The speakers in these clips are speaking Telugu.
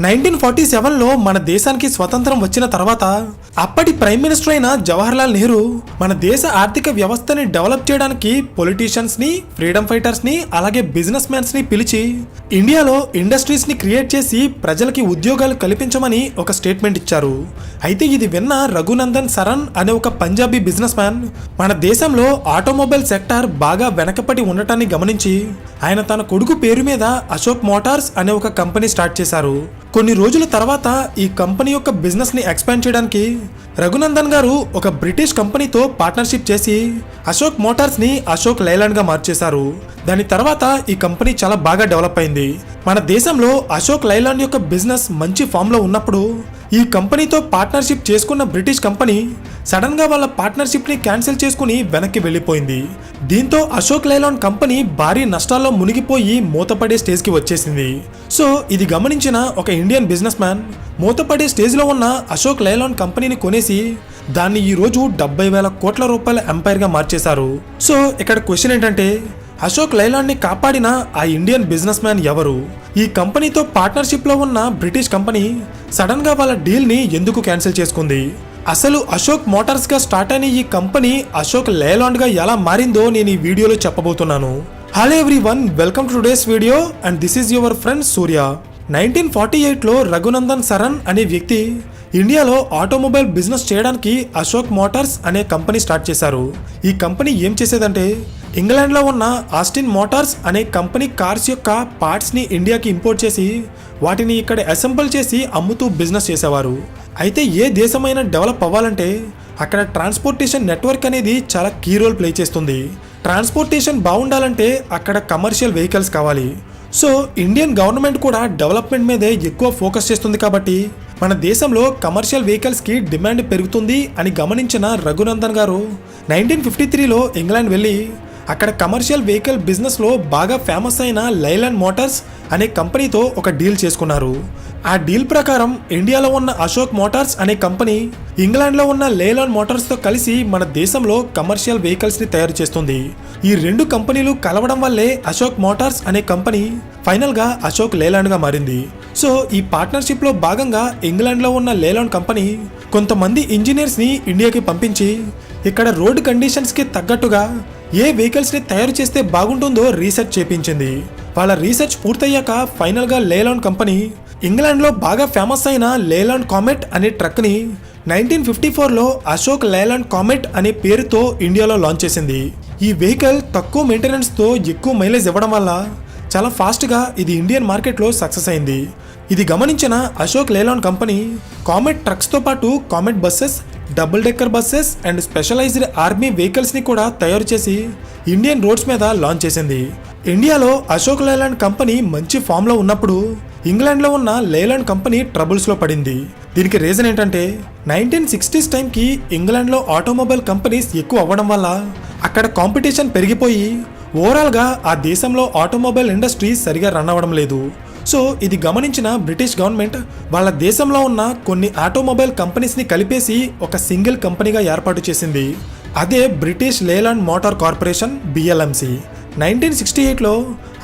1947లో మన దేశానికి స్వతంత్రం వచ్చిన తర్వాత అప్పటి ప్రైమ్ మినిస్టర్ అయిన జవహర్లాల్ నెహ్రూ మన దేశ ఆర్థిక వ్యవస్థని డెవలప్ చేయడానికి పొలిటీషియన్స్ ని, ఫ్రీడమ్ ఫైటర్స్ ని, అలాగే బిజినెస్ మ్యాన్స్ ని పిలిచి ఇండియాలో ఇండస్ట్రీస్ ని క్రియేట్ చేసి ప్రజలకి ఉద్యోగాలు కల్పించమని ఒక స్టేట్మెంట్ ఇచ్చారు. అయితే ఇది విన్న రఘునందన్ సరన్ అనే ఒక పంజాబీ బిజినెస్ మ్యాన్ మన దేశంలో ఆటోమొబైల్ సెక్టార్ బాగా వెనకపడి ఉండటాన్ని గమనించి ఆయన తన కొడుకు పేరు మీద అశోక్ మోటార్స్ అనే ఒక కంపెనీ స్టార్ట్ చేశారు. కొన్ని రోజుల తర్వాత ఈ కంపెనీ యొక్క బిజినెస్ ని ఎక్స్పాండ్ చేయడానికి రఘునందన్ గారు ఒక బ్రిటిష్ కంపెనీతో పార్ట్నర్షిప్ చేసి అశోక్ మోటార్స్ ని అశోక్ లైలాండ్ గా మార్చేశారు. దాని తర్వాత ఈ కంపెనీ చాలా బాగా డెవలప్ అయింది. మన దేశంలో అశోక్ లైలాండ్ యొక్క బిజినెస్ మంచి ఫామ్ లో ఉన్నప్పుడు ఈ కంపెనీతో పార్ట్నర్షిప్ చేసుకున్న బ్రిటిష్ కంపెనీ సడన్ గా వాళ్ళ పార్ట్నర్షిప్ ని క్యాన్సిల్ చేసుకుని వెనక్కి వెళ్లిపోయింది. దీంతో అశోక్ లైలాండ్ కంపెనీ భారీ నష్టాల్లో మునిగిపోయి మూతపడే స్టేజ్ కి వచ్చేసింది. సో ఇది గమనించిన ఒక ఇండియన్ బిజినెస్ మ్యాన్ మూతపడే స్టేజ్ లో ఉన్న అశోక్ లైలాండ్ కంపెనీని కొనేసి దాన్ని ఈ రోజు 70,000 కోట్ల రూపాయల ఎంపైర్ గా మార్చేశారు. సో ఇక్కడ క్వశ్చన్ ఏంటంటే అశోక్ లైలాండ్ ని కాపాడిన ఆ ఇండియన్ బిజినెస్ మ్యాన్ ఎవరు? ఈ కంపెనీతో పార్ట్నర్షిప్ లో ఉన్న బ్రిటిష్ కంపెనీ సడన్ గా వాళ్ళ డీల్ ని ఎందుకు క్యాన్సిల్ చేసుకుంది? అసలు అశోక్ మోటార్స్ గా స్టార్ట్ అయిన ఈ కంపెనీ అశోక్ లైలాండ్ గా ఎలా మారిందో నేను ఈ వీడియోలో చెప్పబోతున్నాను. Hello everyone, welcome to today's video and this is your friend Surya. 1948లో రఘునందన్ సరన్ అనే వ్యక్తి ఇండియాలో ఆటోమొబైల్ బిజినెస్ చేయడానికి అశోక్ మోటార్స్ అనే కంపెనీ స్టార్ట్ చేశారు. ఈ కంపెనీ ఏం చేసేదంటే ఇంగ్లాండ్లో ఉన్న ఆస్టిన్ మోటార్స్ అనే కంపెనీ కార్స్ యొక్క పార్ట్స్ని ఇండియాకి ఇంపోర్ట్ చేసి వాటిని ఇక్కడ అసెంబుల్ చేసి అమ్ముతూ బిజినెస్ చేసేవారు. అయితే ఏ దేశమైనా డెవలప్ అవ్వాలంటే అక్కడ ట్రాన్స్పోర్టేషన్ నెట్వర్క్ అనేది చాలా కీ రోల్ ప్లే చేస్తుంది. ట్రాన్స్పోర్టేషన్ బాగుండాలంటే అక్కడ కమర్షియల్ వెహికల్స్ కావాలి. సో ఇండియన్ గవర్నమెంట్ కూడా డెవలప్మెంట్ మీదే ఎక్కువ ఫోకస్ చేస్తుంది కాబట్టి మన దేశంలో కమర్షియల్ వెహికల్స్కి డిమాండ్ పెరుగుతుంది అని గమనించిన రఘునందన్ గారు 1953లో ఇంగ్లాండ్ వెళ్ళి అక్కడ కమర్షియల్ వెహికల్ బిజినెస్లో బాగా ఫేమస్ అయిన లైలాండ్ మోటార్స్ అనే కంపెనీతో ఒక డీల్ చేసుకున్నారు. ఆ డీల్ ప్రకారం ఇండియాలో ఉన్న అశోక్ మోటార్స్ అనే కంపెనీ ఇంగ్లాండ్లో ఉన్న లైలాండ్ మోటార్స్తో కలిసి మన దేశంలో కమర్షియల్ వెహికల్స్ని తయారు చేస్తుంది. ఈ రెండు కంపెనీలు కలవడం వల్లే అశోక్ మోటార్స్ అనే కంపెనీ ఫైనల్గా అశోక్ లైలాండ్గా మారింది. సో ఈ పార్ట్నర్షిప్లో భాగంగా ఇంగ్లాండ్లో ఉన్న లైలాండ్ కంపెనీ కొంతమంది ఇంజనీర్స్ని ఇండియాకి పంపించి ఇక్కడ రోడ్ కండిషన్స్కి తగ్గట్టుగా ఏ వెహికల్స్ని తయారు చేస్తే బాగుంటుందో రీసెర్చ్ చేపించింది. వాళ్ళ రీసెర్చ్ పూర్తయ్యాక ఫైనల్గా లైలాండ్ కంపెనీ ఇంగ్లాండ్లో బాగా ఫేమస్ అయిన లైలాండ్ కామెట్ అనే ట్రక్ని 1954లో అశోక్ లైలాండ్ కామెట్ అనే పేరుతో ఇండియాలో లాంచ్ చేసింది. ఈ వెహికల్ తక్కువ మెయింటెనెన్స్తో ఎక్కువ మైలేజ్ ఇవ్వడం వల్ల చాలా ఫాస్ట్గా ఇది ఇండియన్ మార్కెట్లో సక్సెస్ అయింది. ఇది గమనించిన అశోక్ లైలాండ్ కంపెనీ కామెట్ ట్రక్స్తో పాటు Comet buses, double decker buses and specialised army వెహికల్స్ని కూడా తయారు చేసి ఇండియన్ రోడ్స్ మీద లాంచ్ చేసింది. ఇండియాలో అశోక్ లైలాండ్ కంపెనీ మంచి ఫామ్లో ఉన్నప్పుడు ఇంగ్లాండ్లో ఉన్న లైలాండ్ కంపెనీ ట్రబుల్స్లో పడింది. దీనికి రీజన్ ఏంటంటే 1960s టైంకి ఇంగ్లాండ్లో ఆటోమొబైల్ కంపెనీస్ ఎక్కువ అవ్వడం వల్ల అక్కడ కాంపిటీషన్ పెరిగిపోయి ఓవరాల్గా ఆ దేశంలో ఆటోమొబైల్ ఇండస్ట్రీ సరిగా రన్ అవ్వడం లేదు. సో ఇది గమనించిన బ్రిటిష్ గవర్నమెంట్ వాళ్ళ దేశంలో ఉన్న కొన్ని ఆటోమొబైల్ కంపెనీస్ని కలిపేసి ఒక సింగిల్ కంపెనీగా ఏర్పాటు చేసింది. అదే British Leyland Motor Corporation BLMC. 1968లో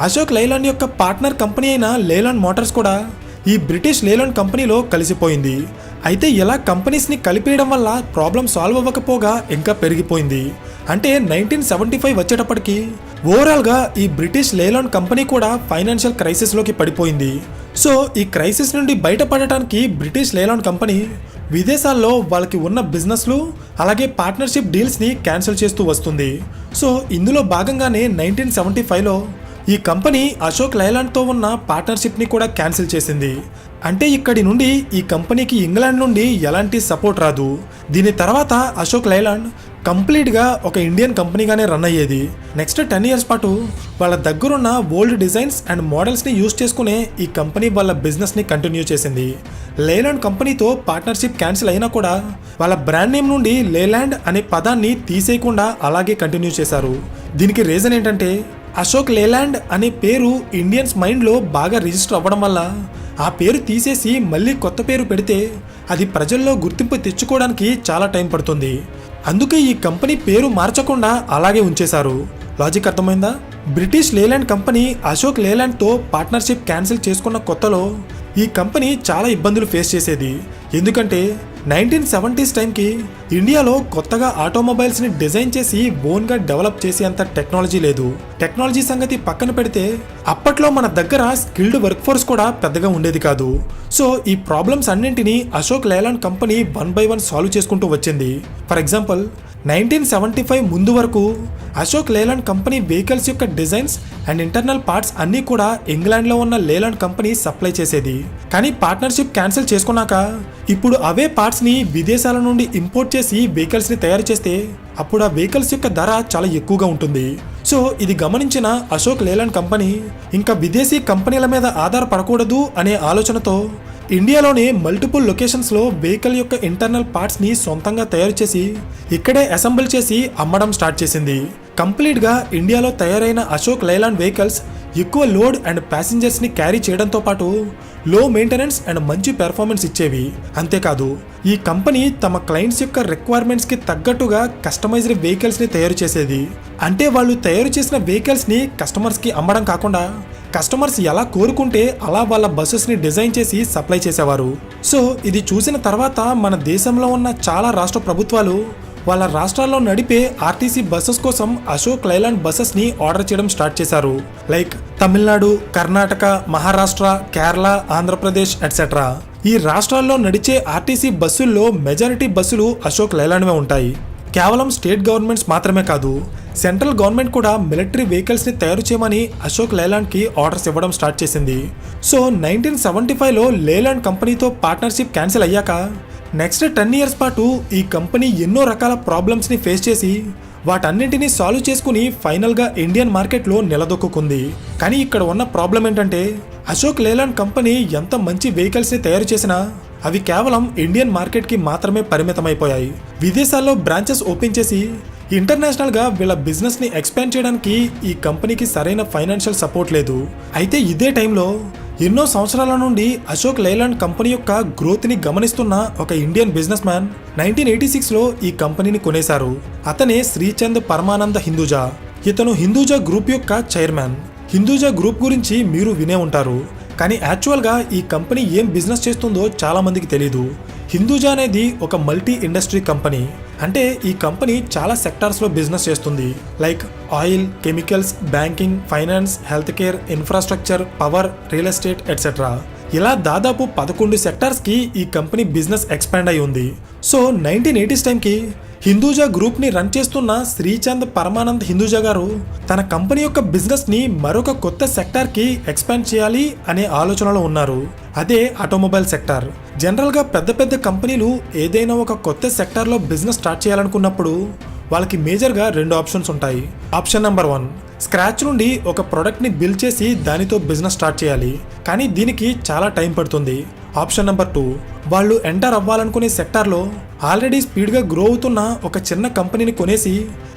అశోక్ లైలాండ్ యొక్క పార్ట్నర్ కంపెనీ అయిన లైలాండ్ మోటార్స్ కూడా ఈ బ్రిటిష్ లైలాండ్ కంపెనీలో కలిసిపోయింది. అయితే ఇలా కంపెనీస్ని కలిపేయడం వల్ల ప్రాబ్లం సాల్వ్ అవ్వకపోగా ఇంకా పెరిగిపోయింది. అంటే 1975 వచ్చేటప్పటికి ఓవరాల్గా ఈ బ్రిటిష్ లైలాండ్ కంపెనీ కూడా ఫైనాన్షియల్ క్రైసిస్లోకి పడిపోయింది. సో ఈ క్రైసిస్ నుండి బయటపడటానికి బ్రిటిష్ లైలాండ్ కంపెనీ విదేశాల్లో వాళ్ళకి ఉన్న బిజినెస్లు అలాగే పార్ట్నర్షిప్ డీల్స్ని క్యాన్సిల్ చేస్తూ వస్తుంది. సో ఇందులో భాగంగానే 1975లో ఈ కంపెనీ అశోక్ లైలాండ్తో ఉన్న పార్ట్నర్షిప్ని కూడా క్యాన్సిల్ చేసింది. అంటే ఇక్కడి నుండి ఈ కంపెనీకి ఇంగ్లాండ్ నుండి ఎలాంటి సపోర్ట్ రాదు. దీని తర్వాత అశోక్ లైలాండ్ కంప్లీట్గా ఒక ఇండియన్ కంపెనీగానే రన్ అయ్యేది. నెక్స్ట్ 10 years పాటు వాళ్ళ దగ్గరున్న ఓల్డ్ డిజైన్స్ అండ్ మోడల్స్ని యూజ్ చేసుకునే ఈ కంపెనీ వాళ్ళ బిజినెస్ని కంటిన్యూ చేసింది. లైలాండ్ కంపెనీతో పార్ట్నర్షిప్ క్యాన్సిల్ అయినా కూడా వాళ్ళ బ్రాండ్ నేమ్ నుండి లైలాండ్ అనే పదాన్ని తీసేయకుండా అలాగే కంటిన్యూ చేశారు. దీనికి రీజన్ ఏంటంటే అశోక్ లైలాండ్ అనే పేరు ఇండియన్స్ మైండ్లో బాగా రిజిస్టర్ అవ్వడం వల్ల ఆ పేరు తీసేసి మళ్ళీ కొత్త పేరు పెడితే అది ప్రజల్లో గుర్తింపు తెచ్చుకోవడానికి చాలా టైం పడుతుంది. అందుకే ఈ కంపెనీ పేరు మార్చకుండా అలాగే ఉంచేశారు. లాజిక్ అర్థమైందా? బ్రిటిష్ లైలాండ్ కంపెనీ అశోక్ లైలాండ్తో పార్ట్నర్షిప్ క్యాన్సిల్ చేసుకున్న కొత్తలో ఈ కంపెనీ చాలా ఇబ్బందులు ఫేస్ చేసేది. ఎందుకంటే 1970s టైంకి ఇండియాలో కొత్తగా ఆటోమొబైల్స్ని డిజైన్ చేసి ఓన్గా డెవలప్ చేసే అంత టెక్నాలజీ లేదు. టెక్నాలజీ సంగతి పక్కన పెడితే అప్పట్లో మన దగ్గర స్కిల్డ్ వర్క్ ఫోర్స్ కూడా పెద్దగా ఉండేది కాదు. సో ఈ ప్రాబ్లమ్స్ అన్నింటినీ Ashok Layland company 1 by 1 solve చేసుకుంటూ వచ్చింది. ఫర్ ఎగ్జాంపుల్ 1975 ముందు వరకు అశోక్ లేలాండ్ కంపెనీ వెహికల్స్ యొక్క డిజైన్స్ అండ్ ఇంటర్నల్ పార్ట్స్ అన్నీ కూడా ఇంగ్లాండ్లో ఉన్న లేలాండ్ కంపెనీ సప్లై చేసేది. కానీ పార్ట్నర్షిప్ క్యాన్సిల్ చేసుకున్నాక ఇప్పుడు అవే పార్ట్స్ని విదేశాల నుండి ఇంపోర్ట్ చేసి వెహికల్స్ని తయారు చేస్తే అప్పుడు ఆ వెహికల్స్ యొక్క ధర చాలా ఎక్కువగా ఉంటుంది. సో ఇది గమనించిన అశోక్ లేలాండ్ కంపెనీ ఇంకా విదేశీ కంపెనీల మీద ఆధారపడకూడదు అనే ఆలోచనతో ఇండియాలోనే మల్టిపుల్ లొకేషన్స్లో వెహికల్ యొక్క ఇంటర్నల్ పార్ట్స్ని సొంతంగా తయారు చేసి ఇక్కడే అసెంబుల్ చేసి అమ్మడం స్టార్ట్ చేసింది. కంప్లీట్గా ఇండియాలో తయారైన అశోక్ లేలాండ్ వెహికల్స్ ఎక్కువ లోడ్ అండ్ ప్యాసింజర్స్ని క్యారీ చేయడంతో పాటు లో మెయింటెనెన్స్ అండ్ మంచి పెర్ఫార్మెన్స్ ఇచ్చేవి. అంతేకాదు ఈ కంపెనీ తమ క్లయింట్స్ యొక్క రిక్వైర్మెంట్స్కి తగ్గట్టుగా కస్టమైజ్డ్ వెహికల్స్ని తయారు చేసేది. అంటే వాళ్ళు తయారు చేసిన వెహికల్స్ని కస్టమర్స్కి అమ్మడం కాకుండా కస్టమర్స్ ఎలా కోరుకుంటే అలా వాళ్ళ బస్సెస్ని డిజైన్ చేసి సప్లై చేసేవారు. సో ఇది చూసిన తర్వాత మన దేశంలో ఉన్న చాలా రాష్ట్ర ప్రభుత్వాలు వాళ్ళ రాష్ట్రాల్లో నడిపే ఆర్టీసీ బస్సెస్ కోసం అశోక్ లేలాండ్ బస్సెస్ని ఆర్డర్ చేయడం స్టార్ట్ చేశారు. Like Tamil Nadu, Karnataka, Maharashtra, Kerala, Andhra Pradesh etcetera. ఈ రాష్ట్రాల్లో నడిచే ఆర్టీసీ బస్సుల్లో మెజారిటీ బస్సులు అశోక్ లేలాండ్వే ఉంటాయి. కేవలం స్టేట్ గవర్నమెంట్స్ మాత్రమే కాదు, సెంట్రల్ గవర్నమెంట్ కూడా మిలిటరీ వెహికల్స్ని తయారు చేయమని అశోక్ లేలాండ్కి ఆర్డర్స్ ఇవ్వడం స్టార్ట్ చేసింది. సో 1975లో లేలాండ్ కంపెనీతో పార్ట్నర్షిప్ క్యాన్సిల్ అయ్యాక నెక్స్ట్ 10 years పాటు ఈ కంపెనీ ఎన్నో రకాల ప్రాబ్లమ్స్ని ఫేస్ చేసి వాటన్నింటినీ సాల్వ్ చేసుకుని ఫైనల్గా ఇండియన్ మార్కెట్లో నిలదొక్కుంది. కానీ ఇక్కడ ఉన్న ప్రాబ్లం ఏంటంటే అశోక్ లేలాండ్ కంపెనీ ఎంత మంచి వెహికల్స్ని తయారు చేసినా అవి కేవలం ఇండియన్ మార్కెట్కి మాత్రమే పరిమితమైపోయాయి. విదేశాల్లో బ్రాంచెస్ ఓపెన్ చేసి ఇంటర్నేషనల్గా వీళ్ళ బిజినెస్ని ఎక్స్పాండ్ చేయడానికి ఈ కంపెనీకి సరైన ఫైనాన్షియల్ సపోర్ట్ లేదు. అయితే ఇదే టైంలో ఎన్నో సంవత్సరాల నుండి అశోక్ లేలాండ్ కంపెనీ యొక్క గ్రోత్ని గమనిస్తున్న ఒక ఇండియన్ బిజినెస్ మ్యాన్ 1986లో ఈ కంపెనీని కొనేశారు. అతనే శ్రీచంద్ పరమానంద హిందూజా. ఇతను హిందూజా గ్రూప్ యొక్క చైర్మన్. హిందూజా గ్రూప్ గురించి మీరు వినే ఉంటారు. కానీ యాక్చువల్గా ఈ కంపెనీ ఏం బిజినెస్ చేస్తుందో చాలా మందికి తెలీదు. హిందూజా అనేది ఒక మల్టీ ఇండస్ట్రీ కంపెనీ. అంటే ఈ కంపెనీ చాలా సెక్టార్స్లో బిజినెస్ చేస్తుంది. Like oil, chemicals, banking, finance, health care, infrastructure, power, real estate etcetera. ఇలా దాదాపు 11 సెక్టార్స్కి ఈ కంపెనీ బిజినెస్ ఎక్స్పాండ్ అయి ఉంది. సో 1980s టైంకి హిందూజా గ్రూప్ని రన్ చేస్తున్న శ్రీచంద్ పరమానంద్ హిందూజా గారు తన కంపెనీ యొక్క బిజినెస్ని మరొక కొత్త సెక్టార్కి ఎక్స్పాండ్ చేయాలి అనే ఆలోచనలో ఉన్నారు. అదే ఆటోమొబైల్ సెక్టార్. జనరల్గా పెద్ద పెద్ద కంపెనీలు ఏదైనా ఒక కొత్త సెక్టార్లో బిజినెస్ స్టార్ట్ చేయాలనుకున్నప్పుడు వాళ్ళకి మేజర్గా 2 ఆప్షన్స్ ఉంటాయి. ఆప్షన్ నెంబర్ 1, స్క్రాచ్ నుండి ఒక ప్రోడక్ట్ని బిల్డ్ చేసి దానితో బిజినెస్ స్టార్ట్ చేయాలి. కానీ దీనికి చాలా టైం పడుతుంది. ఆప్షన్ నెంబర్ 2, వాళ్ళు ఎంటర్ అవ్వాలనుకునే సెక్టార్లో ఆల్రెడీ స్పీడ్గా గ్రో అవుతున్న ఒక చిన్న కంపెనీని కొనేసి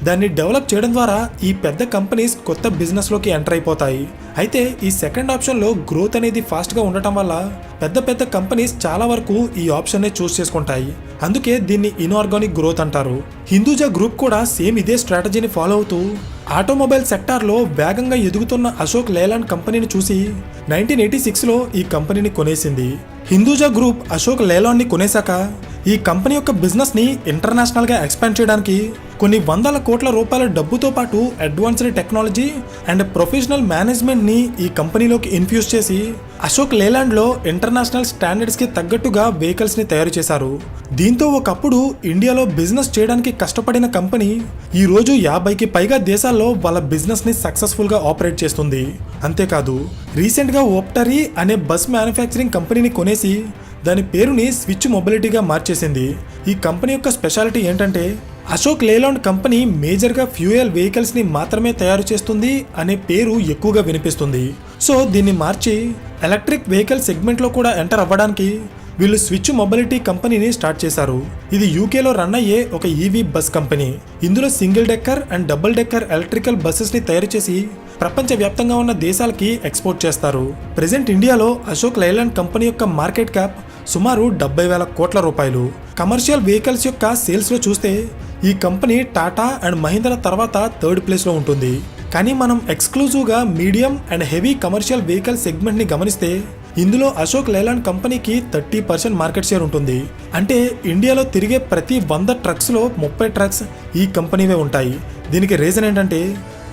దాన్ని డెవలప్ చేయడం ద్వారా ఈ పెద్ద కంపెనీస్ కొత్త బిజినెస్లోకి ఎంటర్ అయిపోతాయి. అయితే ఈ సెకండ్ ఆప్షన్లో గ్రోత్ అనేది ఫాస్ట్గా ఉండటం వల్ల పెద్ద పెద్ద కంపెనీస్ చాలా వరకు ఈ ఆప్షన్నే చూస్ చేసుకుంటాయి. అందుకే దీన్ని ఇన్ఆర్గానిక్ గ్రోత్ అంటారు. హిందూజా గ్రూప్ కూడా సేమ్ ఇదే స్ట్రాటజీని ఫాలో అవుతూ ఆటోమొబైల్ సెక్టార్లో వేగంగా ఎదుగుతున్న అశోక్ లేలాండ్ కంపెనీని చూసి 1986లో ఈ కంపెనీని కొనేసింది. హిందూజా గ్రూప్ అశోక్ లేలాండ్ని కొనేశాక ఈ కంపెనీ యొక్క బిజినెస్ని ఇంటర్నేషనల్గా ఎక్స్పాండ్ చేయడానికి కొన్ని వందల కోట్ల రూపాయల డబ్బుతో పాటు అడ్వాన్స్డ్ టెక్నాలజీ అండ్ ప్రొఫెషనల్ మేనేజ్మెంట్ని ఈ కంపెనీలోకి ఇన్ఫ్యూజ్ చేసి అశోక్ లేలాండ్లో ఇంటర్నేషనల్ స్టాండర్డ్స్కి తగ్గట్టుగా వెహికల్స్ని తయారు చేశారు. దీంతో ఒకప్పుడు ఇండియాలో బిజినెస్ చేయడానికి కష్టపడిన కంపెనీ ఈరోజు 50కి పైగా దేశాల్లో వాళ్ళ బిజినెస్ని సక్సెస్ఫుల్గా ఆపరేట్ చేస్తుంది. అంతేకాదు రీసెంట్గా ఓప్టరీ అనే బస్ మ్యానుఫ్యాక్చరింగ్ కంపెనీని కొనేసి దాని పేరుని స్విచ్ మొబిలిటీగా మార్చేసింది. ఈ కంపెనీ యొక్క స్పెషాలిటీ ఏంటంటే అశోక్ లేలాండ్ కంపెనీ మేజర్గా ఫ్యూయల్ వెహికల్స్ని మాత్రమే తయారు చేస్తుంది అనే పేరు ఎక్కువగా వినిపిస్తుంది. సో దీన్ని మార్చి ఎలక్ట్రిక్ వెహికల్ సెగ్మెంట్లో కూడా ఎంటర్ అవ్వడానికి వీళ్ళు స్విచ్ మొబిలిటీ కంపెనీని స్టార్ట్ చేశారు. ఇది యూకేలో రన్ అయ్యే ఒక ఈవీ బస్ కంపెనీ. ఇందులో single decker and double decker electrical బస్సెస్ని తయారు చేసి ప్రపంచవ్యాప్తంగా ఉన్న దేశాలకి ఎక్స్పోర్ట్ చేస్తారు. ప్రెజెంట్ ఇండియాలో అశోక్ లేలాండ్ కంపెనీ యొక్క మార్కెట్ క్యాప్ సుమారు 70,000 కోట్ల రూపాయలు. కమర్షియల్ వెహికల్స్ యొక్క సేల్స్లో చూస్తే ఈ కంపెనీ టాటా అండ్ మహీంద్రా తర్వాత 3rd ప్లేస్లో ఉంటుంది. కానీ మనం ఎక్స్క్లూజివ్గా medium and heavy commercial vehicle సెగ్మెంట్ని గమనిస్తే ఇందులో అశోక్ లేలాండ్ కంపెనీకి 30% మార్కెట్ షేర్ ఉంటుంది. అంటే ఇండియాలో తిరిగే ప్రతి 100 ట్రక్స్లో 30 ట్రక్స్ ఈ కంపెనీవే ఉంటాయి. దీనికి రీజన్ ఏంటంటే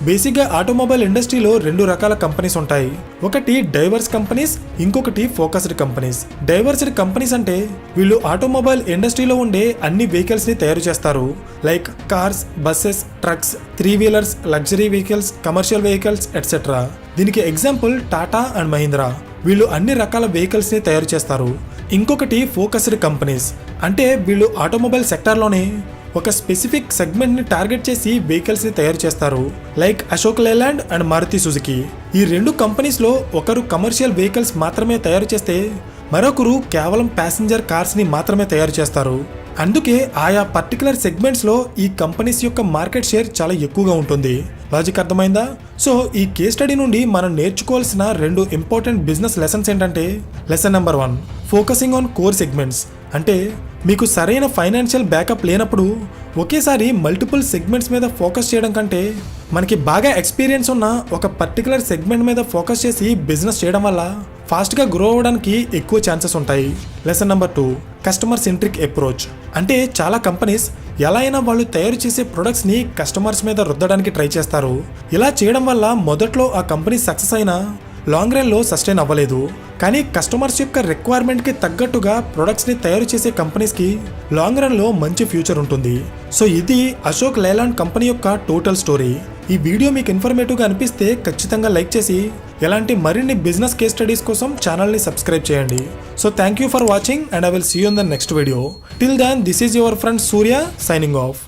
బేసిక్గా ఆటోమొబైల్ ఇండస్ట్రీలో 2 రకాల కంపెనీస్ ఉంటాయి. ఒకటి డైవర్స్ కంపెనీస్, ఇంకొకటి ఫోకస్డ్ కంపెనీస్. డైవర్స్డ్ కంపెనీస్ అంటే వీళ్ళు ఆటోమొబైల్ ఇండస్ట్రీలో ఉండే అన్ని వెహికల్స్ ని తయారు చేస్తారు. Like cars, buses, trucks, 3 wheelers, luxury vehicles, commercial vehicles etcetera. దీనికి ఎగ్జాంపుల్ టాటా అండ్ మహీంద్రా. వీళ్ళు అన్ని రకాల వెహికల్స్ ని తయారు చేస్తారు. ఇంకొకటి ఫోకస్డ్ కంపెనీస్ అంటే వీళ్ళు ఆటోమొబైల్ సెక్టార్లోనే ఒక స్పెసిఫిక్ సెగ్మెంట్ ని టార్గెట్ చేసి వెహికల్స్ ని తయారు చేస్తారు. Like Ashok Leyland and Maruti Suzuki. ఈ 2 కంపెనీస్ లో ఒకరు కమర్షియల్ వెహికల్స్ మాత్రమే తయారు చేస్తే మరొకరు కేవలం ప్యాసింజర్ కార్స్ ని మాత్రమే తయారు చేస్తారు. అందుకే ఆయా పర్టికులర్ సెగ్మెంట్స్ లో ఈ కంపెనీస్ యొక్క మార్కెట్ షేర్ చాలా ఎక్కువగా ఉంటుంది. లాజిక్ అర్థమైందా? సో ఈ కేస్ స్టడీ నుండి మనం నేర్చుకోవాల్సిన 2 ఇంపార్టెంట్ బిజినెస్ లెసన్స్ ఏంటంటే, lesson number 1 focusing on core segments. అంటే మీకు సరైన ఫైనాన్షియల్ బ్యాకప్ లేనప్పుడు ఒకేసారి మల్టిపుల్ సెగ్మెంట్స్ మీద ఫోకస్ చేయడం కంటే మనకి బాగా ఎక్స్పీరియన్స్ ఉన్న ఒక పర్టికులర్ సెగ్మెంట్ మీద ఫోకస్ చేసి బిజినెస్ చేయడం వల్ల ఫాస్ట్గా గ్రో అవ్వడానికి ఎక్కువ ఛాన్సెస్ ఉంటాయి. Lesson number 2 customer centric approach. అంటే చాలా కంపెనీస్ ఎలా అయినా వాళ్ళు తయారు చేసే ప్రొడక్ట్స్ని కస్టమర్స్ మీద రుద్దడానికి ట్రై చేస్తారు. ఇలా చేయడం వల్ల మొదట్లో ఆ కంపెనీ సక్సెస్ అయినా లాంగ్ రన్లో సస్టైన్ అవ్వలేదు. కానీ కస్టమర్స్ యొక్క రిక్వైర్మెంట్కి తగ్గట్టుగా ప్రొడక్ట్స్ని తయారు చేసే కంపెనీస్కి లాంగ్ రన్లో మంచి ఫ్యూచర్ ఉంటుంది. సో ఇది అశోక్ లేలాండ్ కంపెనీ యొక్క టోటల్ స్టోరీ. ఈ వీడియో మీకు ఇన్ఫర్మేటివ్గా అనిపిస్తే ఖచ్చితంగా లైక్ చేసి ఇలాంటి మరిన్ని బిజినెస్ కేస్ స్టడీస్ కోసం ఛానల్ని సబ్స్క్రైబ్ చేయండి. So thank you for watching and I will see you in the next video. Till then this is your friend Surya signing of.